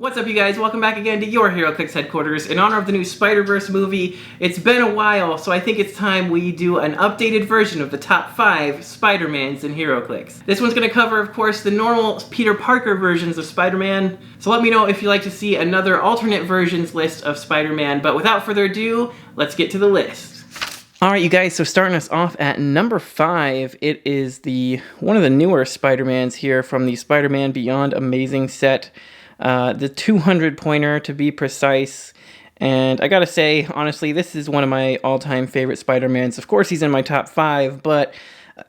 What's up, you guys? Welcome back again to your Heroclix headquarters. In honor of the new Spider-Verse movie, it's been a while, so I think it's time we do an updated version of the top 5 Spider-Mans in Heroclix. This one's going to cover, of course, the normal Peter Parker versions of Spider-Man, so let me know if you'd like to see another alternate versions list of Spider-Man, but without further ado, let's get to the list. Alright, you guys, so starting us off at number 5, it is one of the newer Spider-Mans here from the Spider-Man Beyond Amazing set. The 200-pointer to be precise, and I gotta say, honestly, this is one of my all-time favorite Spider-Mans. Of course, he's in my top 5, but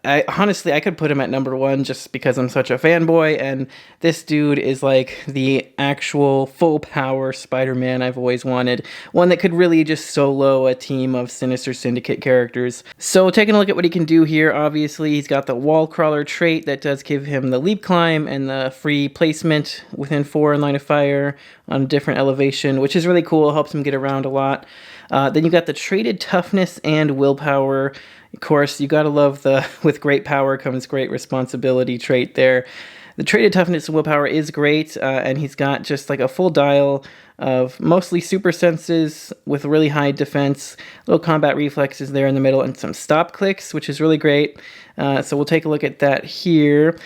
honestly, I could put him at number 1 just because I'm such a fanboy, and this dude is like the actual full-power Spider-Man I've always wanted. One that could really just solo a team of Sinister Syndicate characters. So taking a look at what he can do here, obviously, he's got the wall crawler trait that does give him the leap climb and the free placement within 4 in line of fire on a different elevation, which is really cool, helps him get around a lot. Then you got the traded toughness and willpower. Of course, you gotta love the with great power comes great responsibility trait there. The traded toughness and willpower is great, and he's got just like a full dial of mostly super senses with really high defense, little combat reflexes there in the middle, and some stop clicks, which is really great. So we'll take a look at that here.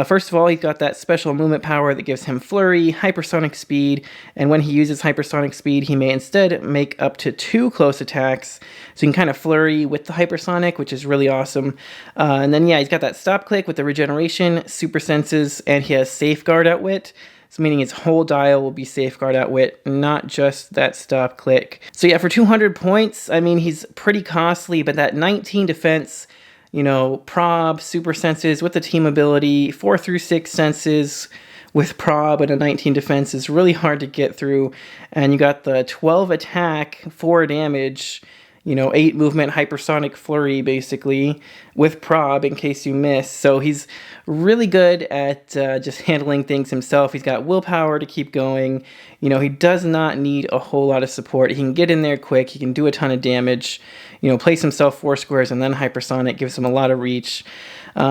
First of all, he's got that special movement power that gives him flurry, hypersonic speed, and when he uses hypersonic speed, he may instead make up to 2 close attacks. So you can kind of flurry with the hypersonic, which is really awesome. And then, yeah, he's got that stop click with the regeneration, super senses, and he has safeguard outwit. So meaning his whole dial will be safeguard outwit, not just that stop click. So yeah, for 200 points, I mean, he's pretty costly, but that 19 defense, you know, prob, super senses with the team ability, 4 through 6 senses with prob and a 19 defense is really hard to get through. And you got the 12 attack, 4 damage, you know, 8 movement hypersonic flurry basically with prob in case you miss. So he's really good at just handling things himself. He's got willpower to keep going. You know, he does not need a whole lot of support. He can get in there quick. He can do a ton of damage. You know, place himself 4 squares and then hypersonic gives him a lot of reach.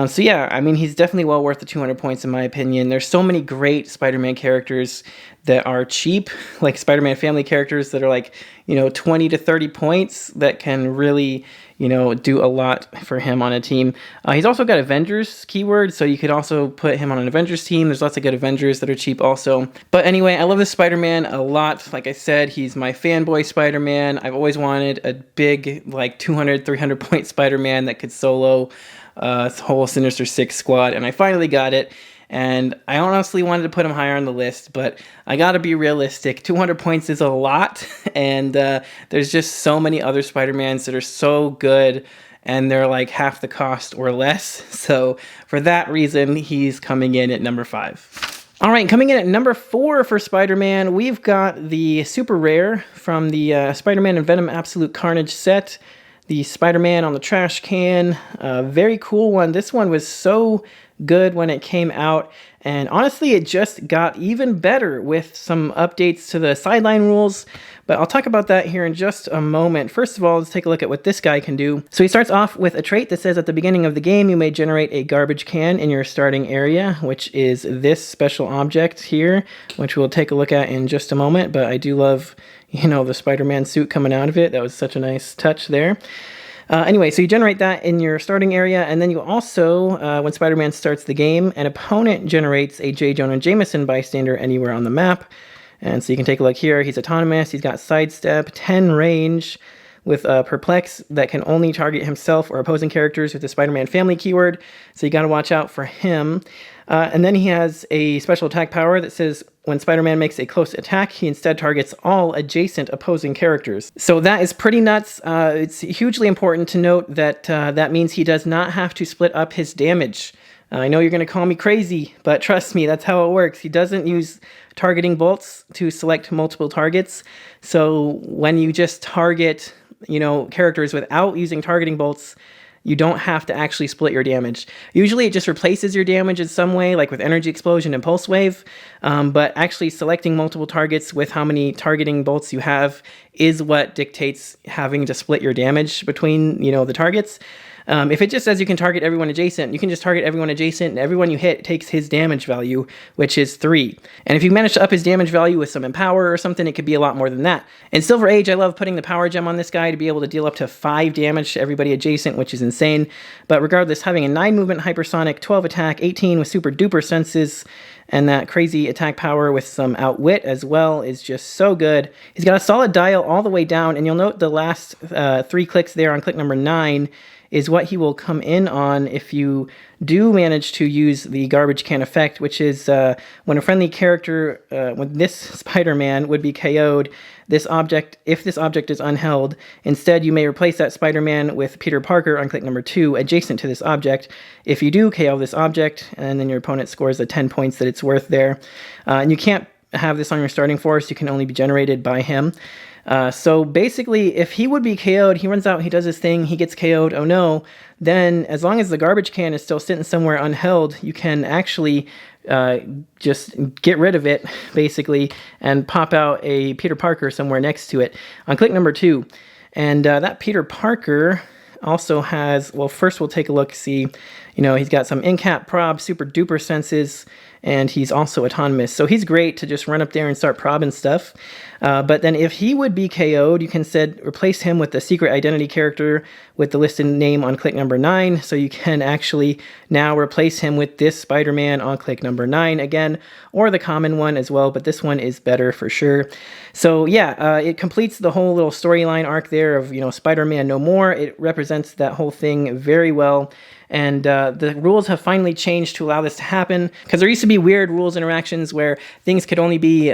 So yeah, I mean, he's definitely well worth the 200 points in my opinion. There's so many great Spider-Man characters that are cheap, like Spider-Man family characters that are like, you know, 20 to 30 points that can really, you know, do a lot for him on a team. He's also got Avengers keyword, so you could also put him on an Avengers team. There's lots of good Avengers that are cheap also. But anyway, I love this Spider-Man a lot. Like I said, he's my fanboy Spider-Man. I've always wanted a big, like 200, 300 point Spider-Man that could solo whole Sinister Six squad, and I finally got it. And I honestly wanted to put him higher on the list, but I gotta be realistic. 200 points is a lot, and there's just so many other Spider-Mans that are so good, and they're like half the cost or less. So for that reason, he's coming in at number 5. All right, coming in at number 4 for Spider-Man, we've got the super rare from the Spider-Man and Venom Absolute Carnage set. The Spider-Man on the trash can, very cool one. This one was so good when it came out, and honestly, it just got even better with some updates to the sideline rules, but I'll talk about that here in just a moment. First of all, let's take a look at what this guy can do. So he starts off with a trait that says at the beginning of the game, you may generate a garbage can in your starting area, which is this special object here, which we'll take a look at in just a moment, but I do love, you know, the Spider-Man suit coming out of it. That was such a nice touch there. Anyway, so you generate that in your starting area, and then you also, when Spider-Man starts the game, an opponent generates a J. Jonah Jameson bystander anywhere on the map. And so you can take a look here. He's autonomous, he's got sidestep, 10 range, with perplex that can only target himself or opposing characters with the Spider-Man family keyword. So you gotta watch out for him. And then he has a special attack power that says when Spider-Man makes a close attack, he instead targets all adjacent opposing characters. So that is pretty nuts. It's hugely important to note that that means he does not have to split up his damage. I know you're going to call me crazy, but trust me, that's how it works. He doesn't use targeting bolts to select multiple targets. So when you just target, you know, characters without using targeting bolts, you don't have to actually split your damage. Usually it just replaces your damage in some way, like with Energy Explosion and Pulse Wave, but actually selecting multiple targets with how many targeting bolts you have is what dictates having to split your damage between, you know, the targets. If it just says you can target everyone adjacent, you can just target everyone adjacent, and everyone you hit takes his damage value, which is 3. And if you manage to up his damage value with some Empower or something, it could be a lot more than that. In Silver Age, I love putting the Power Gem on this guy to be able to deal up to 5 damage to everybody adjacent, which is insane. But regardless, having a 9 movement hypersonic, 12 attack, 18 with super duper senses, and that crazy attack power with some outwit as well is just so good. He's got a solid dial all the way down, and you'll note the last 3 clicks there on click number 9 is what he will come in on if you do manage to use the garbage can effect, which is when a friendly character, when this Spider-Man would be KO'd, this object, if this object is unheld, instead you may replace that Spider-Man with Peter Parker on click number 2 adjacent to this object. If you do KO this object, and then your opponent scores the 10 points that it's worth there. And you can't have this on your starting force, you can only be generated by him. So basically, if he would be KO'd, he runs out, he does his thing, he gets KO'd, oh no, then as long as the garbage can is still sitting somewhere unheld, you can actually just get rid of it, basically, and pop out a Peter Parker somewhere next to it on click number 2. And that Peter Parker also has, well, first we'll take a look, see, you know, he's got some in-cap prob, super duper senses, and he's also autonomous. So he's great to just run up there and start probbing stuff. But then if he would be KO'd, you can instead replace him with the secret identity character with the listed name on click number 9. So you can actually now replace him with this Spider-Man on click number 9 again, or the common one as well, but this one is better for sure. So yeah, it completes the whole little storyline arc there of, you know, Spider-Man no more. It represents that whole thing very well. And the rules have finally changed to allow this to happen, because there used to be weird rules interactions where things could only be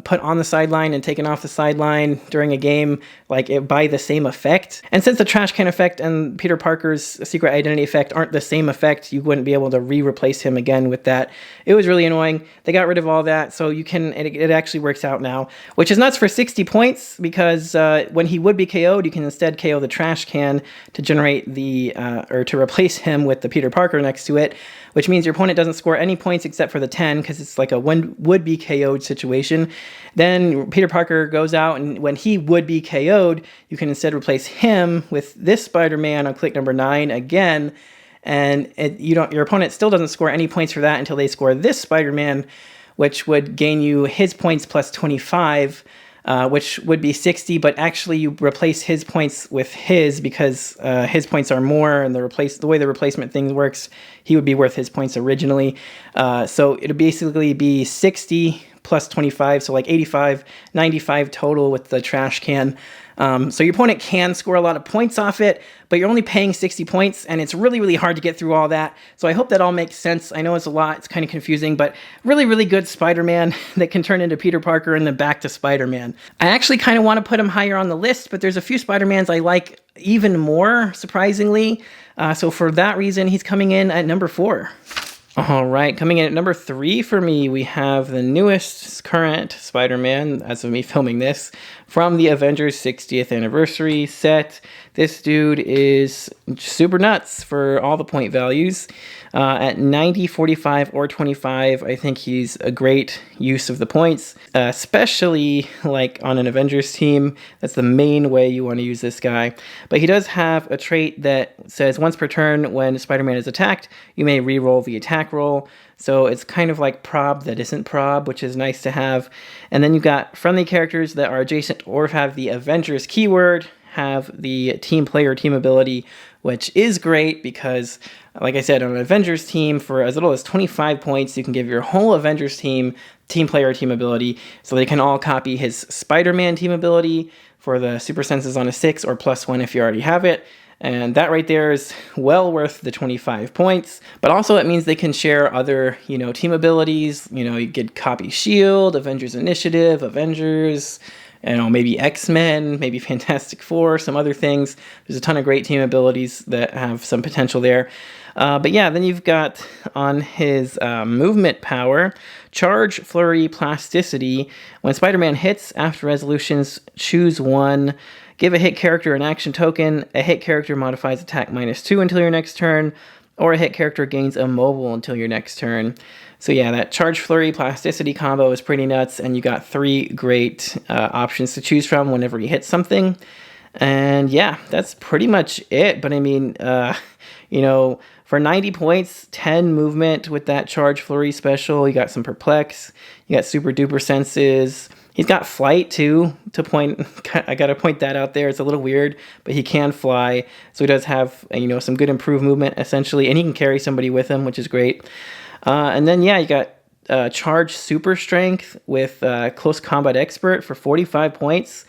put on the sideline and taken off the sideline during a game, like by the same effect. And since the trash can effect and Peter Parker's secret identity effect aren't the same effect, you wouldn't be able to re-replace him again with that. It was really annoying. They got rid of all that, so you can, it actually works out now, which is nuts for 60 points, because when he would be KO'd, you can instead KO the trash can to generate the, or to replace him with the Peter Parker next to it, which means your opponent doesn't score any points except for the 10, because it's like a would-be KO'd situation. Then Peter Parker goes out, and when he would be KO'd, you can instead replace him with this Spider-Man on click number 9 again, and your opponent still doesn't score any points for that until they score this Spider-Man, which would gain you his points plus 25, which would be 60, but actually you replace his points with his, because his points are more, and the way the replacement thing works, he would be worth his points originally. So it would basically be 60 plus 25, so like 85, 95 total with the trash can. So your opponent can score a lot of points off it, but you're only paying 60 points, and it's really, really hard to get through all that. So I hope that all makes sense. I know it's a lot, it's kind of confusing, but really, really good Spider-Man that can turn into Peter Parker and then back to Spider-Man. I actually kind of want to put him higher on the list, but there's a few Spider-Mans I like even more, surprisingly. So for that reason, he's coming in at number 4. All right, coming in at number 3 for me, we have the newest current Spider-Man, as of me filming this, from the Avengers 60th anniversary set. This dude is super nuts for all the point values. At 90, 45, or 25, I think he's a great use of the points, especially like on an Avengers team. That's the main way you want to use this guy. But he does have a trait that says once per turn when Spider-Man is attacked, you may re-roll the attack roll. So it's kind of like prob that isn't prob, which is nice to have. And then you've got friendly characters that are adjacent or have the Avengers keyword, have the team player team ability, which is great because, like I said, on an Avengers team, for as little as 25 points, you can give your whole Avengers team player team ability, so they can all copy his Spider-Man team ability for the super senses on a 6 or +1 if you already have it. And that right there is well worth the 25 points. But also it means they can share other, team abilities. You could copy Shield, Avengers Initiative, Avengers, maybe X-Men, maybe Fantastic Four, some other things. There's a ton of great team abilities that have some potential there. But yeah, then you've got on his movement power, Charge, Flurry, Plasticity. When Spider-Man hits, after resolutions, choose one. Give a hit character an action token. A hit character modifies attack -2 until your next turn, or a hit character gains immobile until your next turn. So yeah, that Charge, Flurry, Plasticity combo is pretty nuts, and you got 3 great options to choose from whenever you hit something. And yeah, that's pretty much it. But I mean, you know, for 90 points, 10 movement with that charge flurry special. You got some perplex. You got super duper senses. He's got flight too, to point. I gotta point that out there. It's a little weird, but he can fly. So he does have, you know, some good improved movement essentially. And he can carry somebody with him, which is great. And then, yeah, you got charge super strength with close combat expert for 45 points.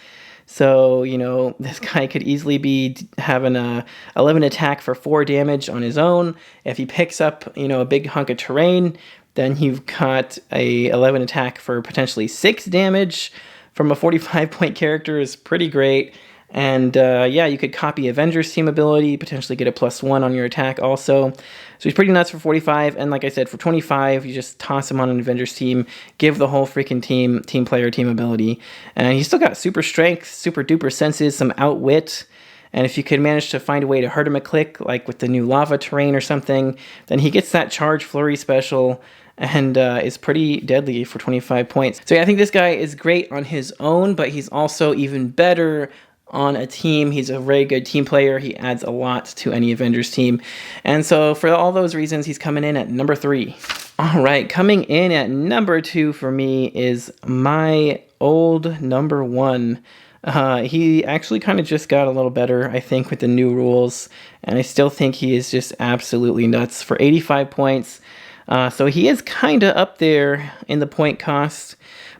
So, you know, this guy could easily be having a 11 attack for 4 damage on his own. If he picks up, you know, a big hunk of terrain, then you've got a 11 attack for potentially 6 damage from a 45 point character is pretty great. And yeah, you could copy Avengers team ability, potentially get a +1 on your attack also. So he's pretty nuts for 45. And like I said, for 25, you just toss him on an Avengers team, give the whole freaking team player team ability. And he's still got super strength, super duper senses, some outwit. And if you could manage to find a way to hurt him a click, like with the new lava terrain or something, then he gets that charge flurry special and is pretty deadly for 25 points. So yeah, I think this guy is great on his own, but he's also even better on a team. He's a very good team player. He adds a lot to any Avengers team. And so for all those reasons, he's coming in at number 3. All right, coming in at number 2 for me is my old number 1. He actually kind of just got a little better, I think, with the new rules. And I still think he is just absolutely nuts for 85 points. So he is kind of up there in the point cost.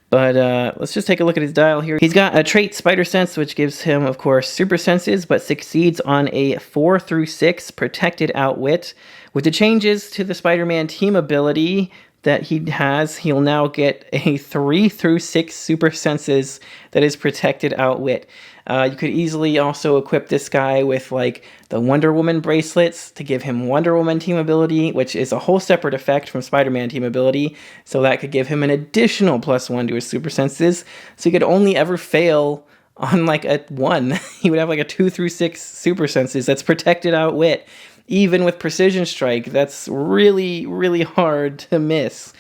But let's just take a look at his dial here. He's got a trait Spider Sense, which gives him, of course, super senses, but succeeds on a 4 through 6 protected outwit. With the changes to the Spider-Man team ability that he has, he'll now get a 3 through 6 super senses that is protected outwit. You could easily also equip this guy with like the Wonder Woman bracelets to give him Wonder Woman team ability, which is a whole separate effect from Spider-Man team ability. So that could give him an additional +1 to his super senses. So he could only ever fail on like a 1. He would have like a 2 through 6 super senses that's protected outwit. Even with precision strike, that's really, really hard to miss.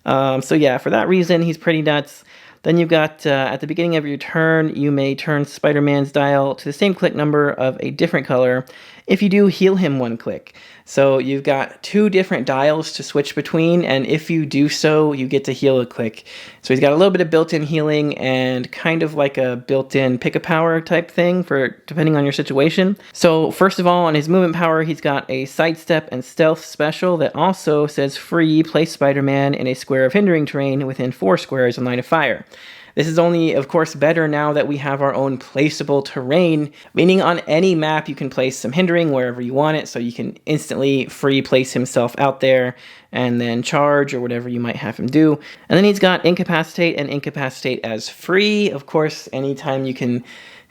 So yeah, for that reason, he's pretty nuts. Then you've got, at the beginning of your turn, you may turn Spider-Man's dial to the same click number of a different color. If you do, heal him 1 click. So you've got 2 different dials to switch between, and if you do so, you get to heal a click. So he's got a little bit of built-in healing and kind of like a built-in pick-a-power type thing for depending on your situation. So first of all, on his movement power, he's got a sidestep and stealth special that also says free place Spider-Man in a square of hindering terrain within 4 squares in line of fire. This is only, of course, better now that we have our own placeable terrain, meaning on any map you can place some hindering wherever you want it, so you can instantly free place himself out there and then charge or whatever you might have him do. And then he's got incapacitate and incapacitate as free. Of course, anytime you can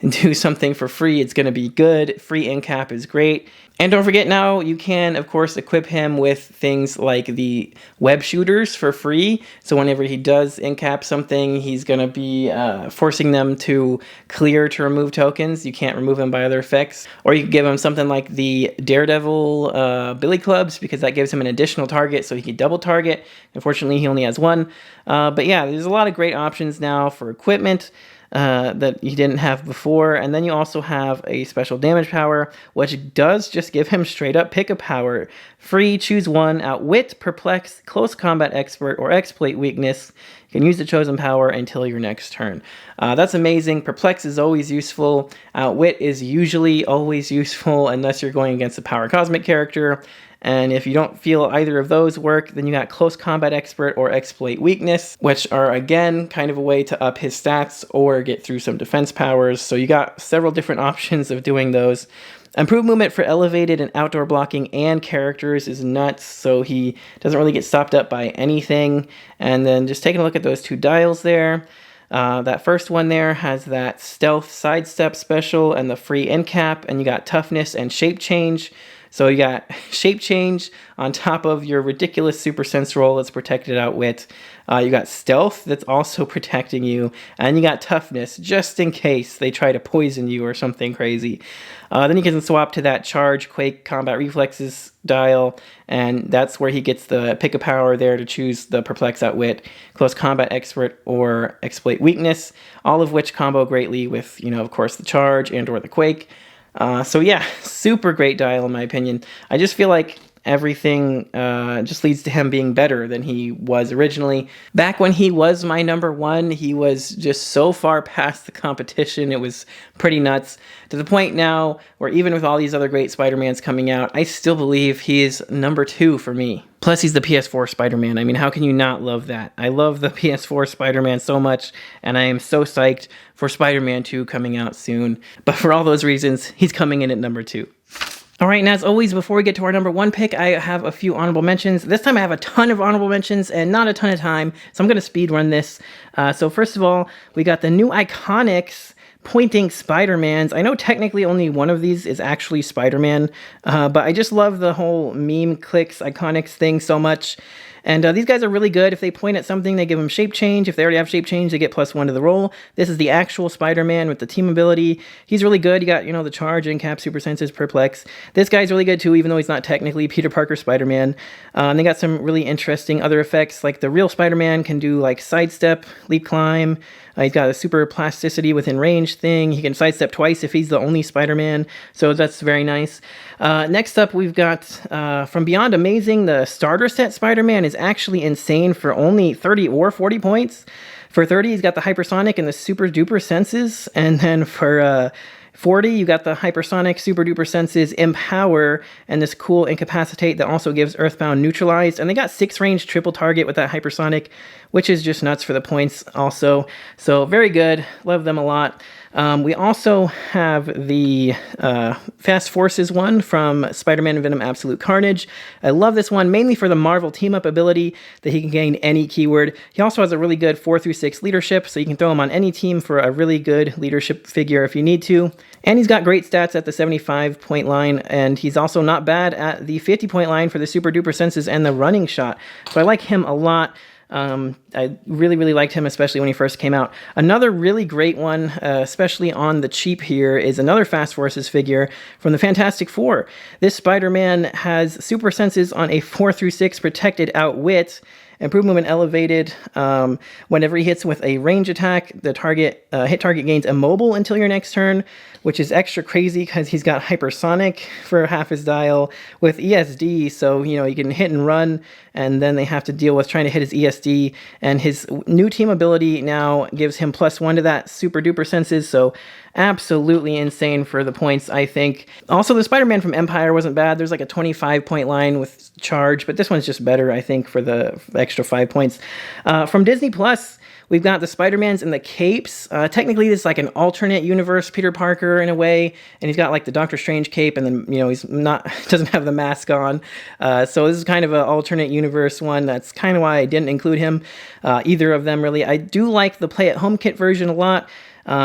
do something for free, it's going to be good. Free incap is great. And don't forget now, you can, of course, equip him with things like the web shooters for free. So whenever he does incap something, he's going to be forcing them to clear to remove tokens. You can't remove them by other effects. Or you can give him something like the Daredevil Billy Clubs, because that gives him an additional target so he can double target. Unfortunately, he only has 1. But yeah, there's a lot of great options now for equipment that you didn't have before. And then you also have a special damage power, which does just give him straight up pick a power. Free, choose 1, outwit, perplex, close combat expert, or exploit weakness. You can use the chosen power until your next turn. That's amazing. Perplex is always useful. Outwit is usually always useful unless you're going against a power cosmic character. And if you don't feel either of those work, then you got Close Combat Expert or Exploit Weakness, which are, again, kind of a way to up his stats or get through some defense powers. So you got several different options of doing those. Improved movement for elevated and outdoor blocking and characters is nuts, so he doesn't really get stopped up by anything. And then just taking a look at those 2 dials there. That first one there has that stealth sidestep special and the free end cap, and you got toughness and shape change. So you got shape change on top of your ridiculous super sense roll that's protected outwit. You got stealth that's also protecting you, and you got toughness just in case they try to poison you or something crazy. Then you can swap to that charge, quake, combat reflexes dial, and that's where he gets the pick a power there to choose the perplex outwit, close combat expert, or exploit weakness, all of which combo greatly with, of course, the charge and or the quake. So yeah, super great dial in my opinion. I just feel like everything just leads to him being better than he was originally. Back when he was my number one, he was just so far past the competition. It was pretty nuts, to the point now where even with all these other great Spider-Mans coming out, I still believe he is number 2 for me. Plus, he's the PS4 Spider-Man. I mean, how can you not love that? I love the PS4 Spider-Man so much, and I am so psyched for Spider-Man 2 coming out soon. But for all those reasons, he's coming in at number 2. All right, and as always, before we get to our number 1 pick, I have a few honorable mentions. This time I have a ton of honorable mentions and not a ton of time, so I'm going to speed run this. So first of all, we got the new Iconics pointing Spider-Mans. I know technically only one of these is actually Spider-Man, but I just love the whole meme clicks Iconics thing so much. And these guys are really good. If they point at something, they give them shape change. If they already have shape change, they get +1 to the roll. This is the actual Spider-Man with the team ability. He's really good. You got, the charge, incap, super senses, perplex. This guy's really good too, even though he's not technically Peter Parker Spider-Man. They got some really interesting other effects, like the real Spider-Man can do like sidestep, leap climb. He's got a super plasticity within range thing. He can sidestep twice if he's the only Spider-Man, so that's very nice. Next up, we've got from Beyond Amazing, the starter set Spider-Man is actually insane for only 30 or 40 points. For 30, he's got the hypersonic and the super duper senses, and then for 40, you got the hypersonic, super duper senses, empower, and this cool incapacitate that also gives earthbound neutralized. And they got 6 range triple target with that hypersonic, which is just nuts for the points also. So very good. Love them a lot. We also have the Fast Forces one from Spider-Man and Venom Absolute Carnage. I love this one mainly for the Marvel team-up ability that he can gain any keyword. He also has a really good 4 through 6 leadership, so you can throw him on any team for a really good leadership figure if you need to. And he's got great stats at the 75-point line, and he's also not bad at the 50-point line for the super duper senses and the running shot. So I like him a lot. I really, really liked him, especially when he first came out. Another really great one, especially on the cheap here, is another Fast Forces figure from the Fantastic Four. This Spider-Man has super senses on a 4 through 6 protected outwit, improved movement elevated. Whenever he hits with a range attack, the target hit target gains immobile until your next turn, which is extra crazy because he's got hypersonic for half his dial with ESD, so he can hit and run, and then they have to deal with trying to hit his ESD. And his new team ability now gives him +1 to that super duper senses, so absolutely insane for the points, I think. Also, the Spider-Man from Empire wasn't bad. There's like a 25-point line with charge, but this one's just better, I think, for the extra 5 points. From Disney Plus, we've got the Spider-Mans and the capes. Technically, this is like an alternate universe Peter Parker in a way, and he's got like the Doctor Strange cape, and then he's doesn't have the mask on. So this is kind of an alternate universe one. That's kind of why I didn't include him. Either of them really. I do like the Play at Home kit version a lot.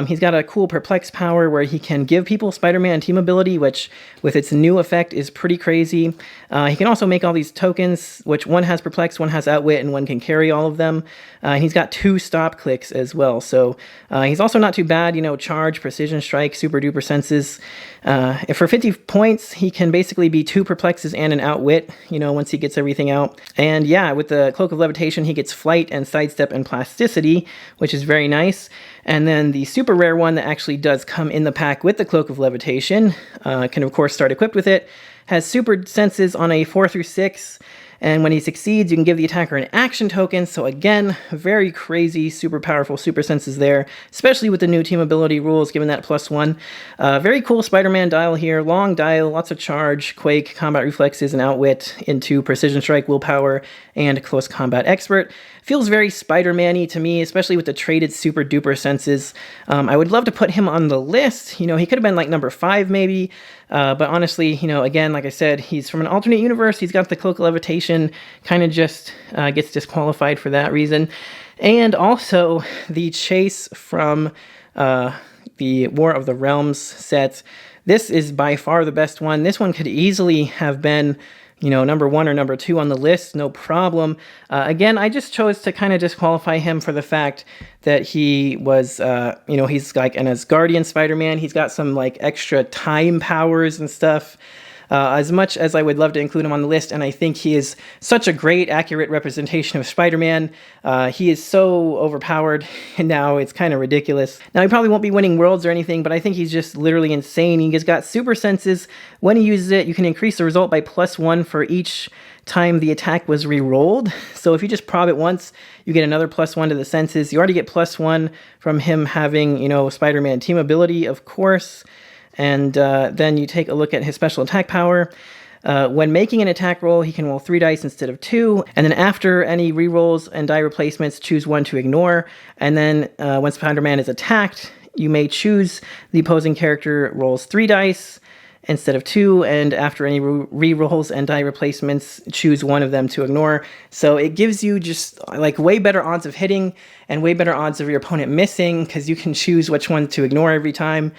He's got a cool perplex power where he can give people Spider-Man team ability, which with its new effect is pretty crazy. He can also make all these tokens, which one has perplex, one has outwit, and one can carry all of them. And he's got 2 stop clicks as well. So he's also not too bad, charge, precision strike, super duper senses. For 50 points, he can basically be 2 perplexes and an outwit, once he gets everything out. And yeah, with the Cloak of Levitation, he gets flight and sidestep and plasticity, which is very nice. And then the super rare one that actually does come in the pack with the Cloak of Levitation, can of course start equipped with it, has super senses on a 4 through 6, and when he succeeds, you can give the attacker an action token. So again, very crazy, super powerful super senses there, especially with the new team ability rules, giving that +1. Very cool Spider-Man dial here, long dial, lots of charge, quake, combat reflexes, and outwit into precision strike, willpower, and close combat expert. Feels very Spider-Man-y to me, especially with the traded super duper senses. I would love to put him on the list. He could have been like number 5 maybe. But honestly, again, like I said, he's from an alternate universe. He's got the Cloak of Levitation, kind of just gets disqualified for that reason. And also the chase from the War of the Realms set. this is by far the best one. This one could easily have been, you know, number 1 or number 2 on the list, no problem. Again, I just chose to kind of disqualify him for the fact that he was, you know, he's like an Asgardian Spider-Man. He's got some like extra time powers and stuff. As much as I would love to include him on the list, and I think he is such a great, accurate representation of Spider-Man, he is so overpowered, and now it's kind of ridiculous. Now, he probably won't be winning worlds or anything, but I think he's just literally insane. He's got super senses. When he uses it, you can increase the result by +1 for each time the attack was re-rolled. So if you just prob it once, you get another +1 to the senses. You already get +1 from him having, you know, Spider-Man team ability, of course. And then you take a look at his special attack power. When making an attack roll, he can roll 3 dice instead of 2. And then after any rerolls and die replacements, choose 1 to ignore. And then when Spider-Man is attacked, you may choose the opposing character rolls 3 dice instead of 2. And after any rerolls and die replacements, choose 1 of them to ignore. So it gives you just like way better odds of hitting and way better odds of your opponent missing, because you can choose which one to ignore every time.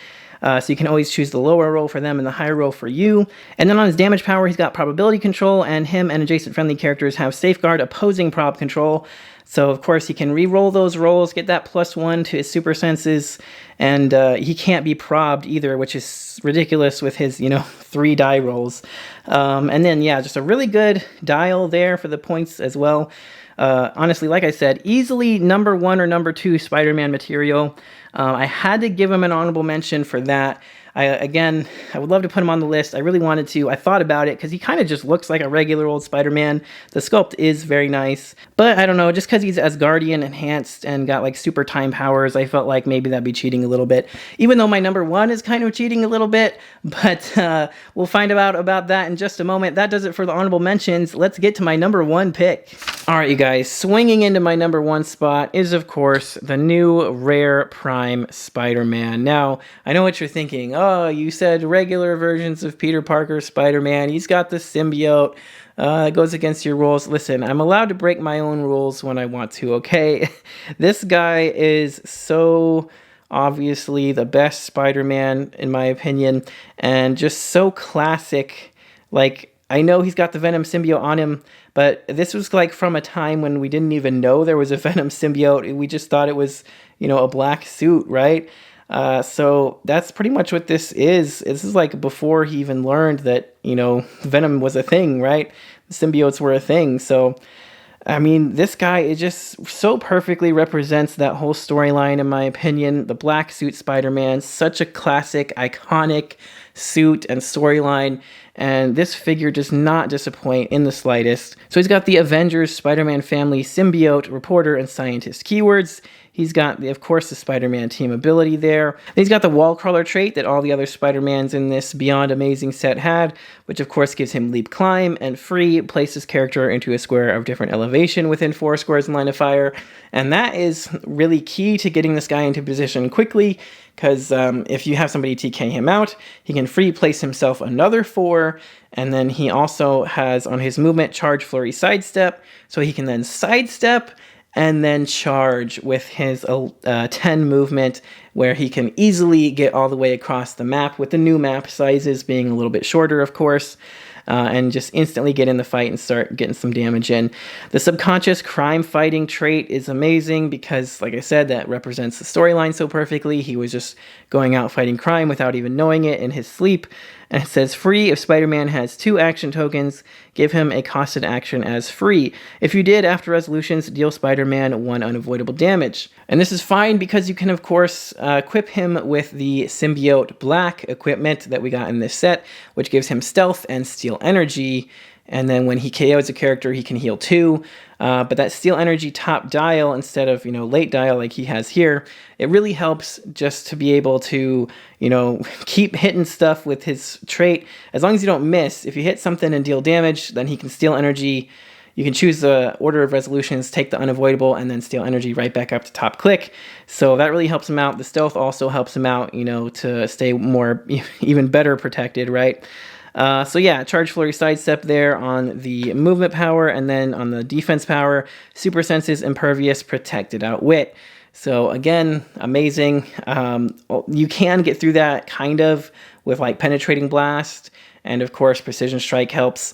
So you can always choose the lower roll for them and the higher roll for you. And then on his damage power, he's got probability control, and him and adjacent friendly characters have safeguard opposing prob control. So of course he can re-roll those rolls, get that +1 to his super senses, and he can't be probbed either, which is ridiculous with his, you know, 3 die rolls. And then yeah, just a really good dial there for the points as well. Honestly, like I said, easily number 1 or number 2 Spider-Man material. I had to give him an honorable mention for that. Again, I would love to put him on the list. I really wanted to. I thought about it because he kind of just looks like a regular old Spider-Man. The sculpt is very nice. But I don't know, just because he's Asgardian enhanced and got like super time powers, I felt like maybe that'd be cheating a little bit. Even though my number 1 is kind of cheating a little bit. But we'll find out about that in just a moment. That does it for the honorable mentions. Let's get to my number 1 pick. Alright, you guys, swinging into my number 1 spot is, of course, the new Rare Prime Spider-Man. Now, I know what you're thinking. Oh, you said regular versions of Peter Parker Spider-Man. He's got the symbiote. It goes against your rules. Listen, I'm allowed to break my own rules when I want to, okay? This guy is so obviously the best Spider-Man, in my opinion, and just so classic. Like, I know he's got the Venom symbiote on him, but this was like from a time when we didn't even know there was a Venom symbiote. We just thought it was, you know, a black suit, right? So that's pretty much what this is. This is like before he even learned that, you know, Venom was a thing, right? The symbiotes were a thing. So, I mean, this guy, it just so perfectly represents that whole storyline, in my opinion. The black suit Spider-Man, such a classic, iconic suit and storyline. And this figure does not disappoint in the slightest. So he's got the Avengers Spider-Man family symbiote, reporter, and scientist keywords. He's got, of course, the Spider-Man team ability there. And he's got the wall crawler trait that all the other Spider-Mans in this Beyond Amazing set had, which of course gives him leap climb and free, place his character into a square of different elevation within 4 squares in line of fire. And that is really key to getting this guy into position quickly, because if you have somebody TK him out, he can free place himself another 4, and then he also has on his movement charge, flurry, sidestep, so he can then sidestep and then charge with his 10 movement, where he can easily get all the way across the map, with the new map sizes being a little bit shorter, of course, and just instantly get in the fight and start getting some damage in. The subconscious crime fighting trait is amazing because, like I said, that represents the storyline so perfectly. He was just going out fighting crime without even knowing it in his sleep. And it says free if Spider-Man has 2 action tokens, give him a costed action as free. If you did, after resolutions, deal Spider-Man 1 unavoidable damage. And this is fine because you can, of course, equip him with the Symbiote Black equipment that we got in this set, which gives him stealth and steal energy. And then when he KOs a character, he can heal 2. But that steal energy top dial instead of, you know, late dial like he has here, it really helps just to be able to, you know, keep hitting stuff with his trait. As long as you don't miss, if you hit something and deal damage, then he can steal energy. You can choose the order of resolutions, take the unavoidable, and then steal energy right back up to top click. So that really helps him out. The stealth also helps him out, you know, to stay more, even better protected, right? So yeah, charge, flurry, sidestep there on the movement power, and then on the defense power, super senses, impervious, protected, outwit. So again, amazing. You can get through that kind of with like Penetrating Blast, and of course Precision Strike helps.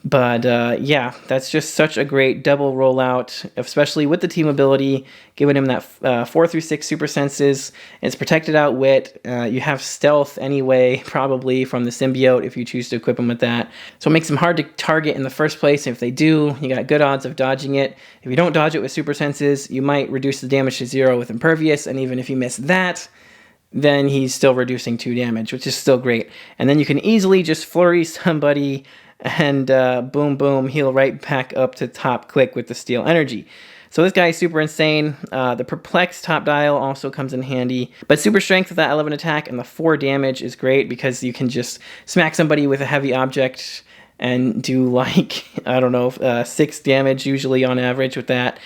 But yeah, that's just such a great double rollout, especially with the team ability, giving him that 4 through 6 super senses. It's protected out wit. You have stealth anyway, probably from the symbiote if you choose to equip him with that. So it makes him hard to target in the first place. If they do, you got good odds of dodging it. If you don't dodge it with super senses, you might reduce the damage to 0 with impervious, and even if you miss that, then he's still reducing 2 damage, which is still great. And then you can easily just flurry somebody and boom, boom, heal right back up to top click with the Steel Energy. So this guy is super insane. The Perplex top dial also comes in handy. But super strength with that 11 attack and the 4 damage is great because you can just smack somebody with a heavy object and do like, I don't know, 6 damage usually on average with that.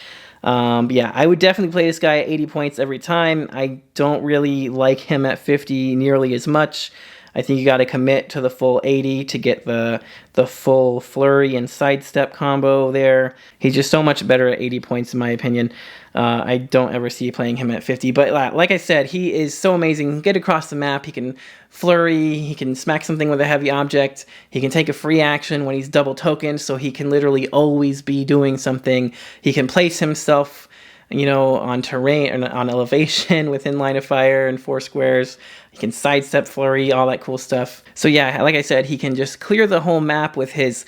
Yeah, I would definitely play this guy at 80 points every time. I don't really like him at 50 nearly as much. I think you got to commit to the full 80 to get the full flurry and sidestep combo there. He's just so much better at 80 points in my opinion. I don't ever see playing him at 50. But like I said, he is so amazing. He can get across the map. He can flurry. He can smack something with a heavy object. He can take a free action when he's double tokened, so he can literally always be doing something. He can place himself, you know, on terrain and on elevation within line of fire and 4 squares. He can sidestep flurry, all that cool stuff. So yeah, like I said, he can just clear the whole map with his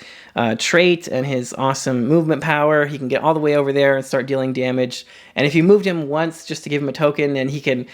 trait and his awesome movement power. He can get all the way over there and start dealing damage. And if you moved him once just to give him a token, then he can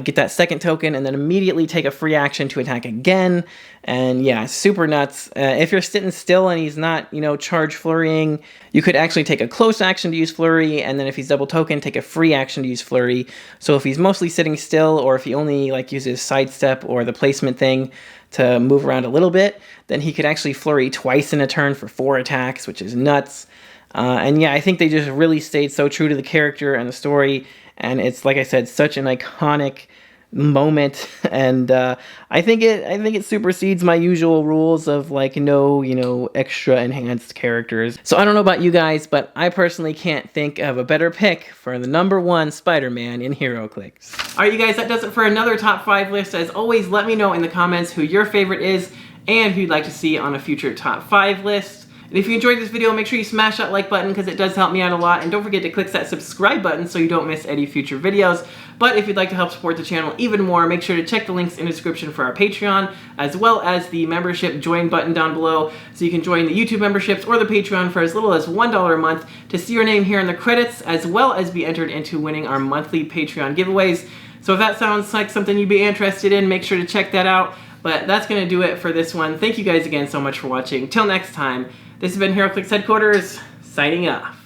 get that second token and then immediately take a free action to attack again. And yeah, super nuts. If you're sitting still and he's not, you know, charge flurrying, you could actually take a close action to use flurry, and then if he's double token, take a free action to use flurry. So if he's mostly sitting still, or if he only like uses sidestep or the placement thing to move around a little bit, then he could actually flurry twice in a turn for 4 attacks, which is nuts. And yeah, I think they just really stayed so true to the character and the story, and it's, like I said, such an iconic moment, and I think it supersedes my usual rules of like no, you know, extra enhanced characters. So I don't know about you guys, but I personally can't think of a better pick for the #1 Spider-Man in Heroclix. Alright you guys, that does it for another top 5 list. As always, let me know in the comments who your favorite is and who you'd like to see on a future top 5 list. And if you enjoyed this video, make sure you smash that like button because it does help me out a lot. And don't forget to click that subscribe button so you don't miss any future videos. But if you'd like to help support the channel even more, make sure to check the links in the description for our Patreon, as well as the membership join button down below, so you can join the YouTube memberships or the Patreon for as little as $1 a month to see your name here in the credits, as well as be entered into winning our monthly Patreon giveaways. So if that sounds like something you'd be interested in, make sure to check that out. But that's going to do it for this one. Thank you guys again so much for watching. Till next time, this has been Heroclix Headquarters, signing off.